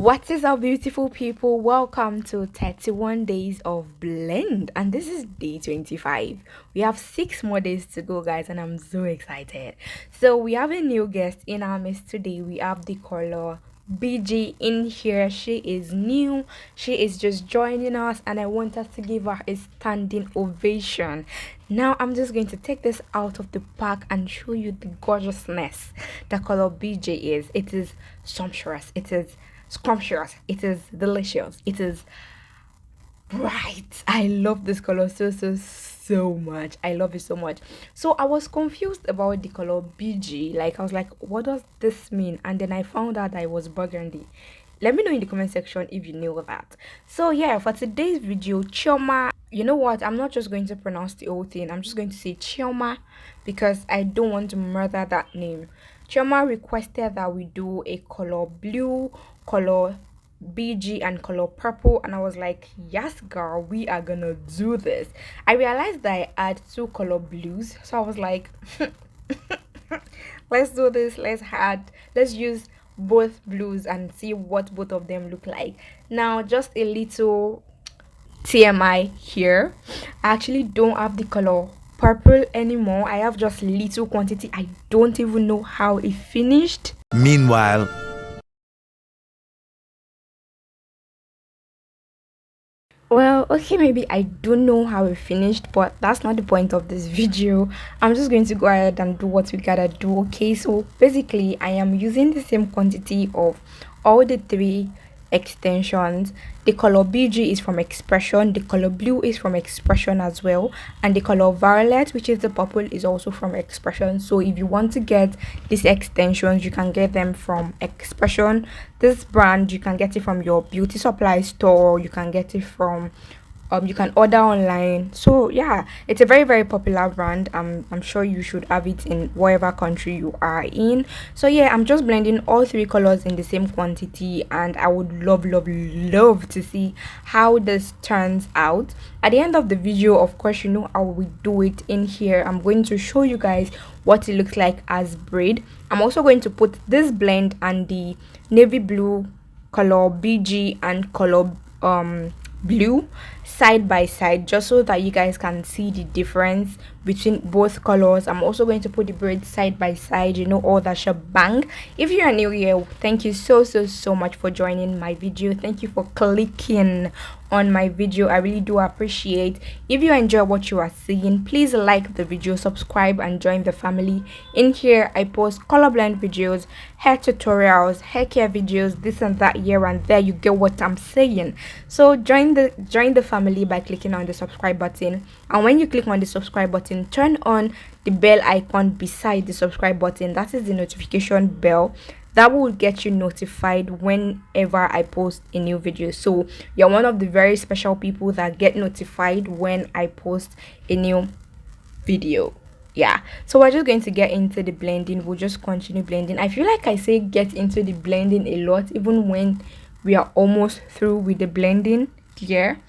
What is up, beautiful people? Welcome to 31 days of blend, and this is day 25. We have 6 more days to go, guys, and I'm so excited. So, we have a new guest in our midst today. We have the color BG in here. She is new, she is just joining us, and I want us to give her a standing ovation. Now, I'm just going to take this out of the pack and show you the gorgeousness the color BG is. It is sumptuous, it is scrumptious, it is delicious, it is bright. I love this color so much. I love it so much. So I was confused about the color BG. Like, I was like, what does this mean? And then I found out that it was burgundy. Let me know in the comment section if you knew that. So yeah, for today's video, Chioma, you know what, I'm not just going to pronounce the whole thing. I'm just going to say Chioma because I don't want to murder that name. Chioma requested that we do a color blue, color BG, and color purple, and I was like, yes girl, we are gonna do this. I realized that I had 2 color blues, so I was like, let's do this. Let's use both blues and see what both of them look like. Now, just a little TMI here, I actually don't have the color purple anymore. I have just little quantity. I don't even know how it finished. Meanwhile, well, okay, maybe I don't know how it finished, but that's not the point of this video. I'm just going to go ahead and do what we gotta do. Okay, so basically I am using the same quantity of all the 3 extensions. The color BG is from expression, the color blue is from expression as well, and the color violet, which is the purple, is also from expression. So if you want to get these extensions, you can get them from expression. This brand, you can get it from your beauty supply store, you can get it from you can order online. So yeah, it's a very popular brand. I'm sure you should have it in whatever country you are in. So yeah, I'm just blending all 3 colors in the same quantity, and I would love to see how this turns out at the end of the video. Of course, you know how we do it in here. I'm going to show you guys what it looks like as braid. I'm also going to put this blend and the navy blue color BG and color blue side by side, just so that you guys can see the difference between both colors. I'm also going to put the braids side by side, you know, all that shebang. If you are new here, thank you so much for joining my video. Thank you for clicking on my video. I really do appreciate. If you enjoy what you are seeing, please like the video, subscribe, and join the family. In here I post color blend videos, hair tutorials, hair care videos, this and that, here and there. You get what I'm saying. So join the family by clicking on the subscribe button, and when you click on the subscribe button, turn on the bell icon beside the subscribe button. That is the notification bell that will get you notified whenever I post a new video. So you're one of the very special people that get notified when I post a new video. Yeah, so we're just going to get into the blending. We'll just continue blending. I feel like I say get into the blending a lot, even when we are almost through with the blending here.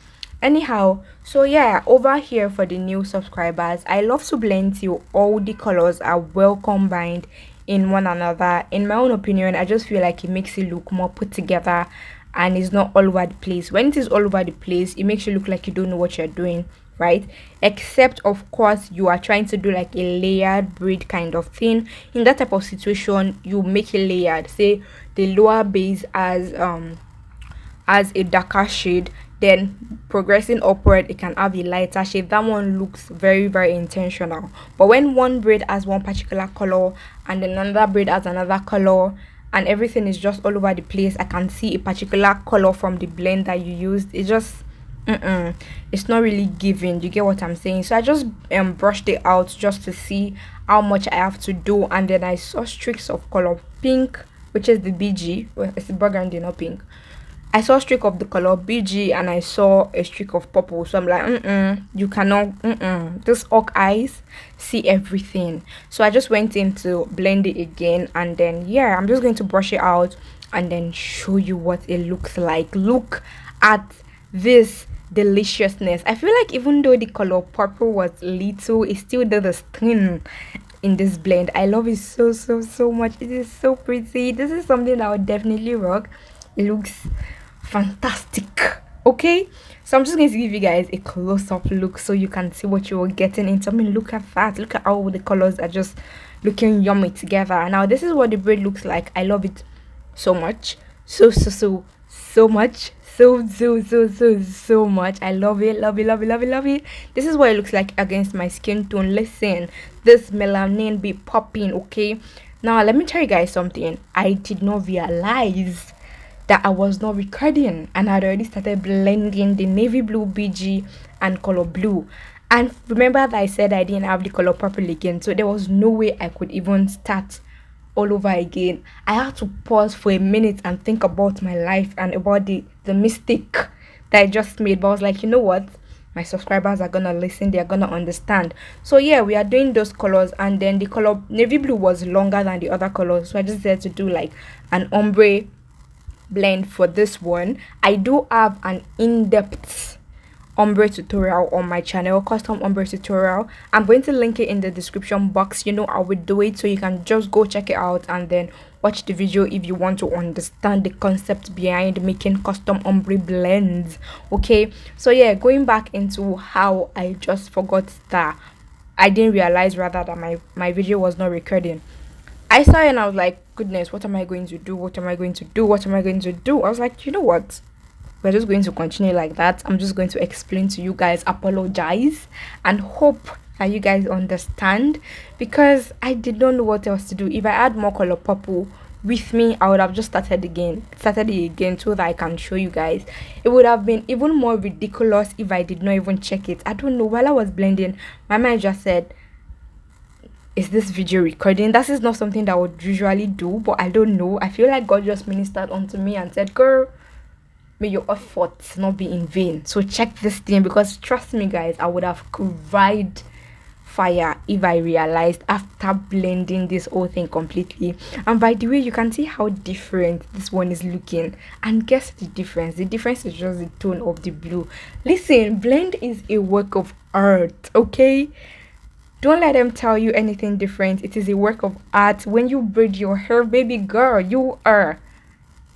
Anyhow, so yeah, over here for the new subscribers, I love to blend till all the colors are well combined in one another. In my own opinion, I just feel like it makes it look more put together and it's not all over the place. When it is all over the place, it makes you look like you don't know what you're doing, right? Except of course you are trying to do like a layered braid kind of thing. In that type of situation, you make it layered. Say the lower base as a darker shade, then progressing upward it can have a lighter shade. That one looks very intentional. But when one braid has one particular color and then another braid has another color and everything is just all over the place, I can see a particular color from the blend that you used. It just it's not really giving. You get what I'm saying? So I just brushed it out just to see how much I have to do, and then I saw streaks of color pink, which is the BG. Well, it's burgundy, not pink. I saw a streak of the color BG and I saw a streak of purple. So I'm like, you cannot, these hawk eyes see everything. So I just went in to blend it again, and then yeah, I'm just going to brush it out and then show you what it looks like. Look at this deliciousness. I feel like even though the color purple was little, it still did the skin in this blend. I love it so much. It is so pretty. This is something that I would definitely rock It looks fantastic. Okay, so I'm just going to give you guys a close-up look so you can see what you're getting into. I mean, look at that. Look at how the colors are just looking yummy together. Now this is what the braid looks like. I love it so much, so much, so much. I love it, love it, love it, love it, love it. This is what it looks like against my skin tone. Listen, this melanin be popping. Okay, now let me tell you guys something. I did not realize that I was not recording, and I'd already started blending the navy blue, BG, and color blue. And remember that I said I didn't have the color purple again, so there was no way I could even start all over again. I had to pause for a minute and think about my life and about the mistake that I just made. But I was like, you know what? My subscribers are gonna listen, they're gonna understand. So yeah, we are doing those colors, and then the color navy blue was longer than the other colors, so I just decided to do like an ombre blend for this one. I do have an in-depth ombre tutorial on my channel, custom ombre tutorial. I'm going to link it in the description box. You know, I will do it, so you can just go check it out and then watch the video if you want to understand the concept behind making custom ombre blends. Okay, so yeah, going back into how I just forgot that I didn't realize rather that my video was not recording. I saw it and I was like, goodness, what am I going to do? What am I going to do? What am I going to do? I was like, you know what? We're just going to continue like that. I'm just going to explain to you guys, apologize, and hope that you guys understand, because I did not know what else to do. If I had more color purple with me, I would have just started it again so that I can show you guys. It would have been even more ridiculous if I did not even check it. I don't know. While I was blending, my mind just said, is this video recording? That is not something that I would usually do, but I don't know. I feel like God just ministered onto me and said, girl, may your efforts not be in vain. So check this thing, because trust me guys, I would have cried fire if I realized after blending this whole thing completely. And by the way, you can see how different this one is looking. And guess the difference? The difference is just the tone of the blue. Listen, blend is a work of art, okay? Don't let them tell you anything different. It is a work of art. When you braid your hair, baby girl, you are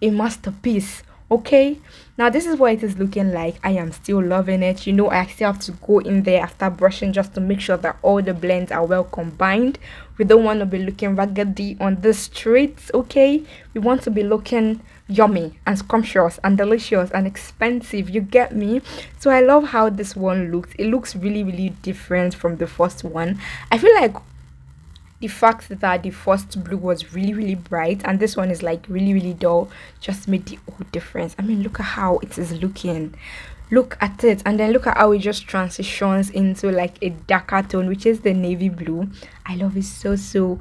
a masterpiece. Okay, now this is what it is looking like. I am still loving it. You know, I still have to go in there after brushing just to make sure that all the blends are well combined. We don't want to be looking raggedy on the streets. Okay, we want to be looking yummy and scrumptious and delicious and expensive. You get me? So I love how this one looks. It looks really, really different from the first one. I feel like the fact that the first blue was really, really bright and this one is like really, really dull just made the whole difference. I mean, look at how it is looking. Look at it, and then look at how it just transitions into like a darker tone, which is the navy blue. I love it so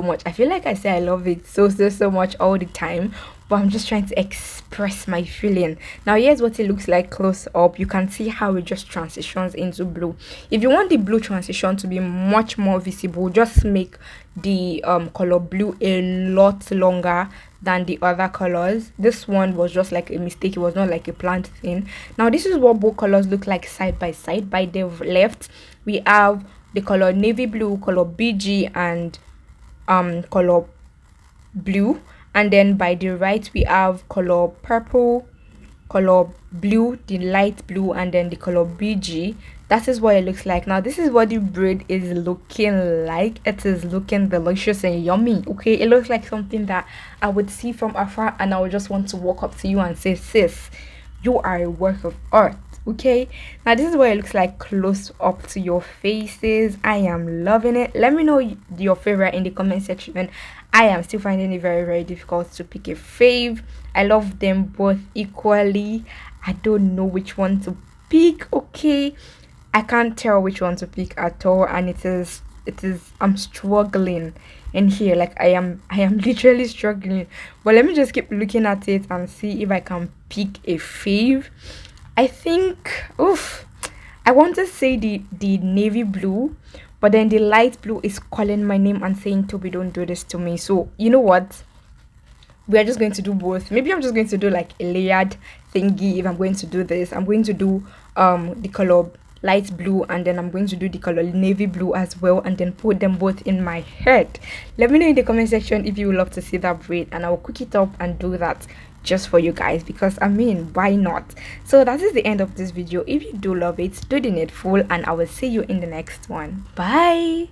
much. I feel like I say I love it so much all the time, but I'm just trying to express my feeling. Now here's what it looks like close up. You can see how it just transitions into blue. If you want the blue transition to be much more visible, just make the color blue a lot longer than the other colors. This one was just like a mistake. It was not like a planned thing. Now this is what both colors look like side by side. By the left, we have the color navy blue, color BG, and color blue. And then by the right, we have color purple, color blue, the light blue, and then the color BG. That is what it looks like. Now this is what the braid is looking like. It is looking delicious and yummy. Okay, it looks like something that I would see from afar and I would just want to walk up to you and say, sis, you are a work of art. Okay, now this is what it looks like close up to your faces. I am loving it. Let me know your favorite in the comment section. I am still finding it very difficult to pick a fave. I love them both equally. I don't know which one to pick. Okay, I can't tell which one to pick at all, and it is I'm struggling in here. Like I am literally struggling, but let me just keep looking at it and see if I can pick a fave. I think I want to say the navy blue, but then the light blue is calling my name and saying, Toby, don't do this to me. So you know what, we are just going to do both. Maybe I'm just going to do like a layered thingy. If I'm going to do this, I'm going to do the color light blue, and then I'm going to do the color navy blue as well, and then put them both in my head. Let me know in the comment section if you would love to see that braid, and I will cook it up and do that. just for you guys, because I mean, why not? So that is the end of this video. If you do love it, do the needful, and I will see you in the next one. Bye.